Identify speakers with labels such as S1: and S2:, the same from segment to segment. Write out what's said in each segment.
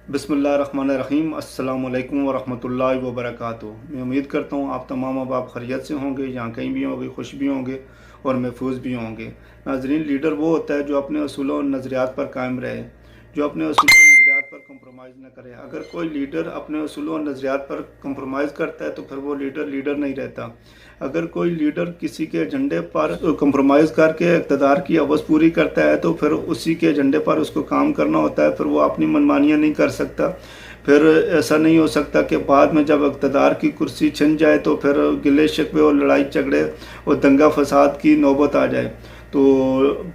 S1: बिस्मिल्लाहिर्रहमानिर्रहीम। अस्सलामुअलैकुम वरहमतुल्लाहि वबरकातुहू। मैं उम्मीद करता हूँ आप तमाम अब खैरियत से होंगे, जहाँ कहीं भी होंगे खुश भी होंगे और महफूज भी होंगे। नाज़रीन, लीडर वो होता है जो अपने असूलों और नज़रियात पर कायम रहे, जो अपने असूलों और नज़रियात पर कंप्रोमाइज़ न करे। अगर कोई लीडर अपने असूलों और नज़रियात पर कंप्रोमाइज़ करता है तो फिर वो लीडर नहीं रहता। अगर कोई लीडर किसी के एजेंडे पर कंप्रोमाइज़ करके इक़्तिदार की हवस पूरी करता है तो फिर उसी के एजेंडे पर उसको काम करना होता है, फिर वो अपनी मनमानियाँ नहीं कर सकता। फिर ऐसा नहीं हो सकता कि बाद में जब इक़्तिदार की कुर्सी छिन जाए तो फिर गिले शिकवे और लड़ाई झगड़े और दंगा फसाद की नौबत आ जाए। तो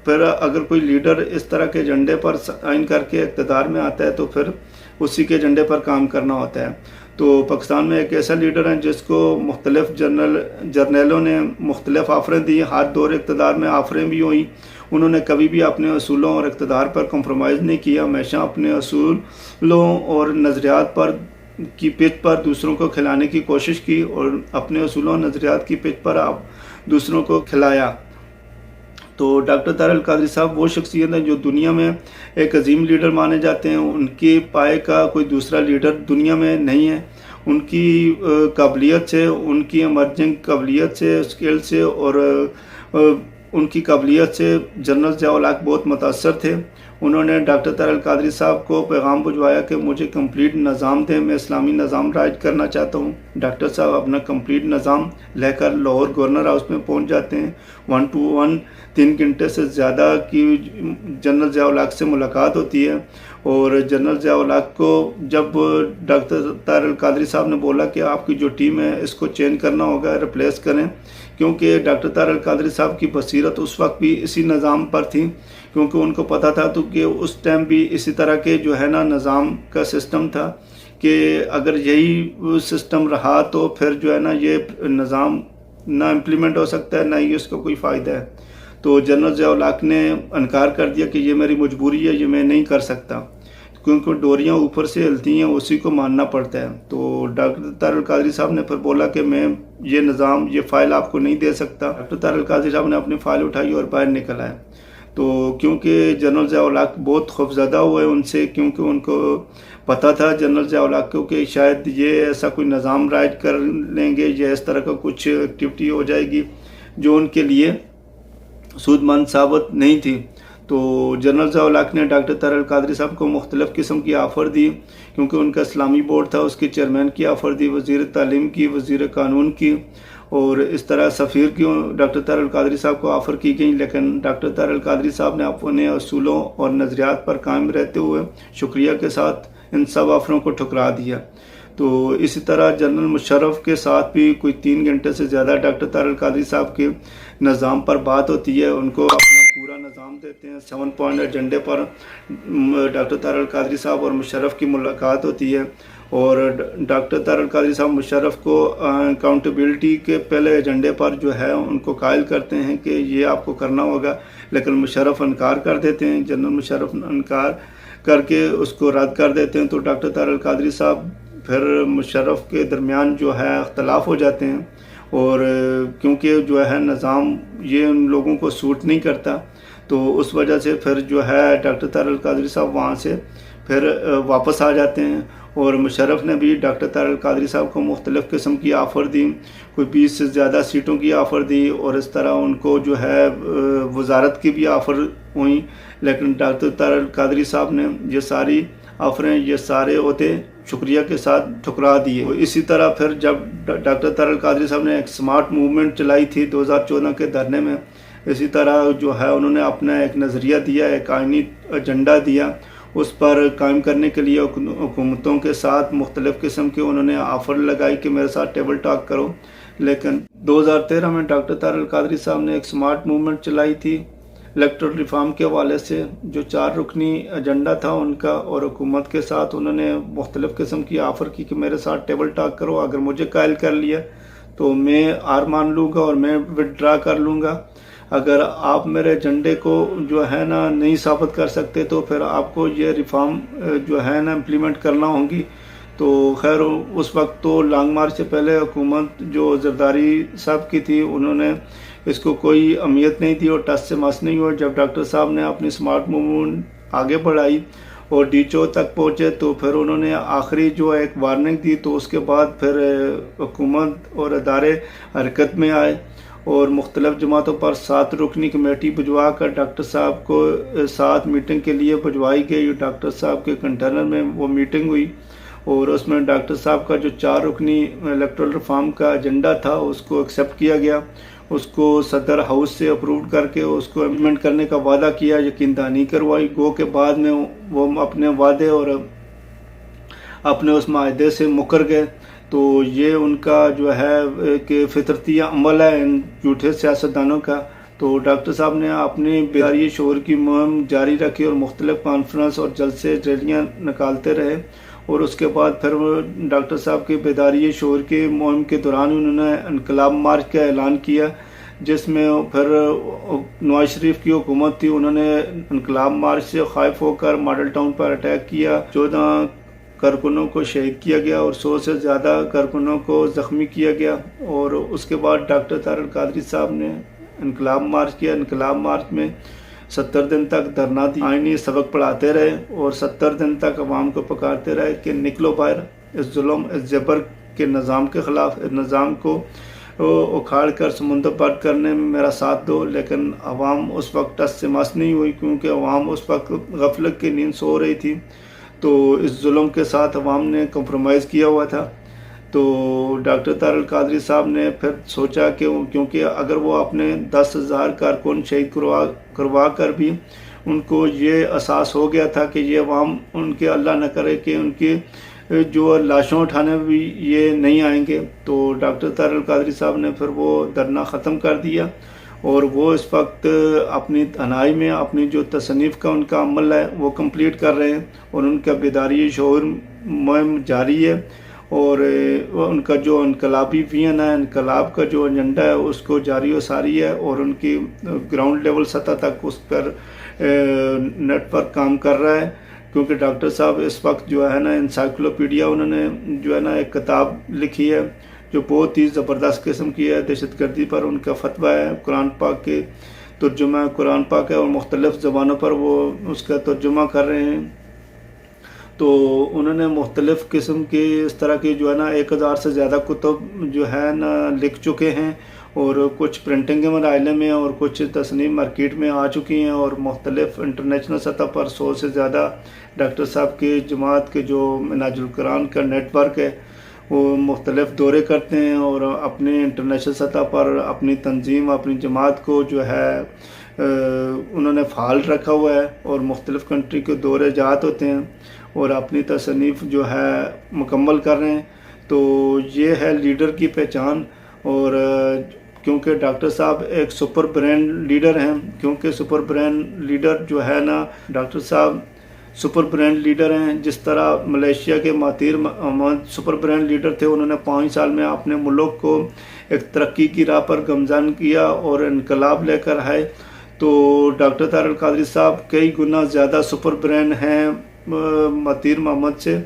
S1: फिर अगर कोई लीडर इस तरह के एजेंडे पर साइन करके इक़्तिदार में आता है तो फिर उसी के एजेंडे पर काम करना होता है। तो पाकिस्तान में एक ऐसा लीडर है जिसको मुख्तलिफ जर्नलों ने मुख्तलिफ आफरें दी, हर दौर इक़्तिदार में आफरें भी हुई। उन्होंने कभी भी अपने असूलों और इक़्तिदार पर कंप्रोमाइज़ नहीं किया, हमेशा अपने असूलों और नज़रियात पर की पिच पर दूसरों को खिलाने की कोशिश की और अपने असूलों और नज़रियात की पिच पर आप दूसरों को खिलाया। तो डॉक्टर तारल कादरी साहब वो शख्सियत हैं जो दुनिया में एक अजीम लीडर माने जाते हैं। उनके पाए का कोई दूसरा लीडर दुनिया में नहीं है। उनकी काबिलियत से, उनकी एमर्जिंग काबिलियत से, स्किल से और उनकी काबिलियत से जनरल ज़िया-उल हक बहुत मुतासर थे। उन्होंने डॉक्टर तारल कादरी साहब को पैगाम भिजवाया कि मुझे कंप्लीट निज़ाम दें, मैं इस्लामी निज़ाम राइज करना चाहता हूँ। डॉक्टर साहब अपना कंप्लीट निज़ाम लेकर लाहौर गवर्नर हाउस में पहुँच जाते हैं। 1 to 1 3 घंटे से ज़्यादा की जनरल ज़िया-उल हक से मुलाकात होती है। और जनरल ज़िया-उल हक को जब डॉक्टर तारल कादरी साहब ने बोला कि आपकी जो टीम है इसको चेंज करना होगा, रिप्लेस करें, क्योंकि डॉक्टर तारल कादरी साहब की बसीरत उस वक्त भी इसी निज़ाम पर थी, क्योंकि उनको पता था तो कि उस टाइम भी इसी तरह के जो है ना निज़ाम का सिस्टम था कि अगर यही सिस्टम रहा तो फिर जो है ना ये निज़ाम ना इम्प्लीमेंट हो सकता है, ना ही इसका कोई फ़ायदा है। तो जनरल ज़िया-उल हक ने इनकार कर दिया कि ये मेरी मजबूरी है, ये मैं नहीं कर सकता, क्योंकि डोरियाँ ऊपर से हिलती हैं, उसी को मानना पड़ता है। तो डॉक्टर तारल कादरी साहब ने फिर बोला कि मैं ये निज़ाम, ये फ़ाइल आपको नहीं दे सकता। डॉक्टर तारल कादरी साहब ने अपनी फ़ाइल उठाई और बाहर निकल आए। तो क्योंकि जनरल ज़िया-उल हक बहुत खौफज़दा हुए उनसे, क्योंकि उनको पता था जनरल ज़िया-उल हक को कि शायद ये ऐसा कोई निज़ाम राइज कर लेंगे या इस तरह का कुछ एक्टिविटी हो जाएगी जो उनके लिए सूदमंद साबित नहीं थी। तो जनरल ज़िया-उल हक ने डॉक्टर तारल कादरी साहब को मुख्तलिफ़ किस्म की ऑफ़र दी, क्योंकि उनका इस्लामी बोर्ड था, उसके चेयरमैन की ऑफ़र दी, वज़ीर तालीम की, वज़ीर कानून की, और इस तरह सफ़ीर की डॉक्टर तारल कादरी साहब को ऑफ़र की गई। लेकिन डॉक्टर तारल कादरी साहब ने अपने असूलों और नज़रियात पर कायम रहते हुए शुक्रिया के साथ इन सब ऑफ़रों को ठुकरा दिया। तो इसी तरह जनरल मुशर्रफ के साथ भी कोई 3 घंटे से ज़्यादा डॉक्टर तारल कादरी साहब के निज़ाम पर बात होती है। उनको अपना पूरा निज़ाम देते हैं। 7 पॉइंट एजेंडे पर डॉक्टर तारल कादरी साहब और मुशर्रफ की मुलाकात होती है और डॉक्टर तारल कादरी साहब मुशर्रफ को अकाउंटेबिलिटी के पहले एजेंडे पर जो है उनको कायल करते हैं कि ये आपको करना होगा, लेकिन मुशर्रफ इनकार कर देते हैं। जनरल मुशर्रफ इनकार करके उसको रद्द कर देते हैं। तो डॉक्टर तारल कादरी साहब फिर मुशर्रफ के दरमियान जो है अख्तलाफ हो जाते हैं, और क्योंकि जो है निज़ाम ये उन लोगों को सूट नहीं करता, तो उस वजह से फिर जो है डॉक्टर तारल कादरी साहब वहाँ से फिर वापस आ जाते हैं। और मुशर्रफ ने भी डॉक्टर तारल कादरी साहब को मुख्तलिफ़ किस्म की ऑफ़र दी, कोई 20 से ज़्यादा सीटों की ऑफ़र दी, और इस तरह उनको जो है वजारत की भी ऑफ़र हुई। लेकिन डॉक्टर तारल कादरी साहब ने ये सारी ऑफ़रें, ये सारे होते शुक्रिया के साथ ठुकरा दिए। इसी तरह फिर जब डॉक्टर तारल कादरी साहब ने एक स्मार्ट मूवमेंट चलाई थी 2014 के धरने में, इसी तरह जो है उन्होंने अपना एक नज़रिया दिया, एक आइनी एजेंडा दिया, उस पर कायम करने के लिए हुकूमतों के साथ मुख्तलिफ़ किस्म के उन्होंने ऑफ़र लगाई कि मेरे साथ टेबल टॉक करो। लेकिन 2013 में डॉक्टर तारल कादरी साहब ने एक स्मार्ट मूवमेंट चलाई थी इलेक्टोरल रिफॉर्म के हवाले से, जो 4 रुकनी एजेंडा था उनका, और हुकूमत के साथ उन्होंने मुख्तलिफ़ किस्म की ऑफ़र की कि मेरे साथ टेबल टॉक करो, अगर मुझे कायल कर लिया तो मैं हार मान लूँगा और मैं विड्रा कर लूँगा। अगर आप मेरे एजेंडे को जो है ना नहीं साबित कर सकते तो फिर आपको ये रिफॉर्म जो है ना इम्प्लीमेंट करना होगी। तो खैर उस वक्त तो लॉन्ग मार्च से पहले हुकूमत जो जरदारी साहब की थी उन्होंने इसको कोई अहमियत नहीं दी और टस से मस नहीं हुआ। जब डॉक्टर साहब ने अपनी स्मार्ट मूवमेंट आगे बढ़ाई और डीचओ तक पहुँचे। तो फिर उन्होंने आखिरी जो एक वार्निंग दी, तो उसके बाद फिर हुकूमत और अदारे हरकत में आए और मुख्तलिफ़ जमातों पर 7 रुकनी कमेटी भिजवा कर डॉक्टर साहब को साथ मीटिंग के लिए भिजवाई गई। डॉक्टर साहब के कंटेनर में वो मीटिंग हुई और उसमें डॉक्टर साहब का जो 4 रुकनी इलेक्टोरल रिफॉर्म का एजेंडा था उसको एक्सेप्ट किया गया। उसको सदर हाउस से अप्रूव करके उसको इम्प्लीमेंट करने का वादा किया, यकीन दहानी करवाई। गो के बाद में वो अपने वादे और अपने उस माहदे से मुकर गए। तो ये उनका जो है कि फितरती अमल है इन झूठे सियासतदानों का। तो डॉक्टर साहब ने अपनी बेदारी शोर की मुहिम जारी रखी और मुख्तलिफ कॉन्फ्रेंस और जलसे रैलियाँ निकालते रहे। और उसके बाद फिर डॉक्टर साहब की बेदारी शोर की मुहिम के दौरान उन्होंने इनकलाब मार्च का ऐलान किया, जिसमें फिर नवाज शरीफ की हुकूमत थी, उन्होंने इनकलाब मार्च से खाइफ होकर मॉडल टाउन पर अटैक किया। 14 कारकुनों को शहीद किया गया और 100 से ज़्यादा कारकुनों को ज़ख्मी किया गया। और उसके बाद डॉक्टर तारड़ कादरी साहब ने इनकलाब मार्च किया। इनकलाब मार्च में 70 दिन तक धरना दी, आईनी सबक पढ़ाते रहे और 70 दिन तक अवाम को पुकारते रहे कि निकलो बाहर, इस जुल्म इस जबर के निज़ाम के ख़िलाफ़, इस निज़ाम को उखाड़ कर समुंदर पार करने में मेरा साथ दो। लेकिन अवाम उस वक्त टस से मस नहीं हुई, क्योंकि अवाम उस वक्त गफलत की नींद सो रही थी। तो इस जुल्म के साथ अवाम ने कंप्रोमाइज़ किया हुआ था। तो डॉक्टर तारड़ कादरी साहब ने फिर सोचा कि क्योंकि अगर वो अपने 10,000 कारकुन शहीद करवा कर भी उनको ये एहसास हो गया था कि ये अवाम उनके अल्लाह न करे कि उनकी जो लाशों उठाने भी ये नहीं आएंगे। तो डॉक्टर तारड़ कादरी साहब ने फिर वो धरना ख़त्म कर दिया और वो इस वक्त अपनी तन्हाई में अपनी जो तसनीफ़ का उनका अमल है वो कंप्लीट कर रहे हैं और उनका बेदारी शोर मुहिम जारी है। और उनका जो इनकलाबी विजन है, इनकलाब का जो एजेंडा है उसको जारी व सारी है और उनकी ग्राउंड लेवल सतह तक उस पर नेटवर्क काम कर रहा है। क्योंकि डॉक्टर साहब इस वक्त जो है ना इंसाइक्लोपीडिया उन्होंने जो है ना एक किताब लिखी है जो बहुत ही ज़बरदस्त किस्म की है। दहशतगर्दी पर उनका फतवा है, कुरान पाक के तर्जुमा कुरान पाक है और मुख्तलिफ़ ज़बानों पर वो उसका तर्जुमा कर रहे हैं। तो उन्होंने मुख्तलिफ़ किस्म के इस तरह की जो है ना 1000 से ज़्यादा कुतुब जो है ना लिख चुके हैं और कुछ प्रिंटिंग मराइल में और कुछ तस्नीम मार्केट में आ चुकी हैं और मुख्तलिफ़ इंटरनेशनल सतह पर 100 से ज़्यादा डॉक्टर साहब के जमात के जो मिनाजुल कुरान का नेटवर्क है वो मुख्तलिफ़ दौरे करते हैं और अपने इंटरनेशनल सतह पर अपनी तंजीम अपनी जमात को जो है उन्होंने फ़ाल रखा हुआ है और मुख्तलिफ़ कंट्री के दौरे जात होते हैं और अपनी तसनीफ़ जो है मुकम्मल कर रहे हैं। तो ये है लीडर की पहचान। और क्योंकि डॉक्टर साहब एक सुपर ब्रेन लीडर हैं, क्योंकि सुपर ब्रेन लीडर जो है ना डॉक्टर साहब सुपर ब्रेन लीडर हैं। जिस तरह मलेशिया के Mahathir Mohammad super brain leader थे, उन्होंने 5 साल में अपने मुल्क को एक तरक्की की राह पर गमज़न किया और इनकलाब लेकर आए। तो डॉक्टर तारड़ कादरी साहब कई गुना ज़्यादा सुपर ब्रेन हैं महातीर मोहम्मद से।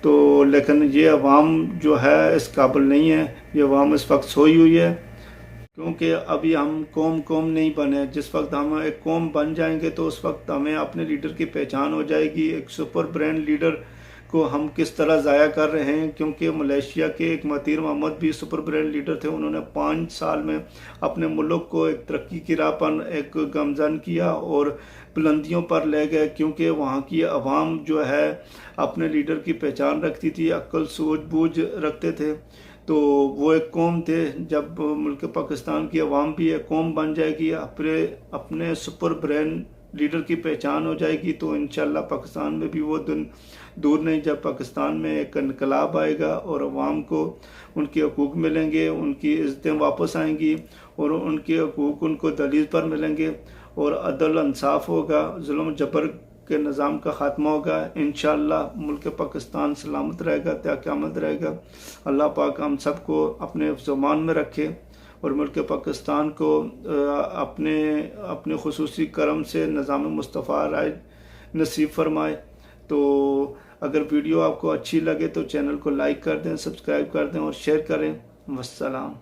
S1: तो लेकिन ये अवाम जो है इस काबिल नहीं है, ये अवाम इस वक्त सोई हुई है। क्योंकि अभी हम कौम नहीं बने। जिस वक्त हम एक कौम बन जाएंगे तो उस वक्त हमें अपने लीडर की पहचान हो जाएगी। एक सुपर ब्रेन लीडर को हम किस तरह ज़ाया कर रहे हैं, क्योंकि मलेशिया के एक महातीर मोहम्मद भी सुपर ब्रेन लीडर थे। उन्होंने 5 साल में अपने मुल्क को एक तरक्की की राह पर एक गमज़न किया और बुलंदियों पर ले गए, क्योंकि वहाँ की आवाम जो है अपने लीडर की पहचान रखती थी, अक्ल सूझबूझ रखते थे। तो वो एक कौम थे। जब मुल्क पाकिस्तान की आवाम भी एक कौम बन जाएगी, अपने सुपर ब्रेन लीडर की पहचान हो जाएगी, तो इंशाल्लाह पाकिस्तान में भी वो दिन दूर नहीं जब पाकिस्तान में एक इनकलाब आएगा और अवाम को उनके हकूक़ मिलेंगे, उनकी इज़्ज़तें वापस आएंगी और उनके हकूक़ उनको दलील पर मिलेंगे और अदल इंसाफ होगा, जुल्म जबर के निज़ाम का ख़ात्मा होगा। इंशाअल्लाह मुल्क पाकिस्तान सलामत रहेगा, त्या क़यामत रहेगा। अल्लाह पाक हम सबको अपने ज़मान में रखे और मुल्क पाकिस्तान को अपने खुसूसी करम से निज़ाम मुस्तफ़ा राय नसीब फरमाए। तो अगर वीडियो आपको अच्छी लगे तो चैनल को लाइक कर दें, सब्सक्राइब कर दें और शेयर करें। वस्सलाम।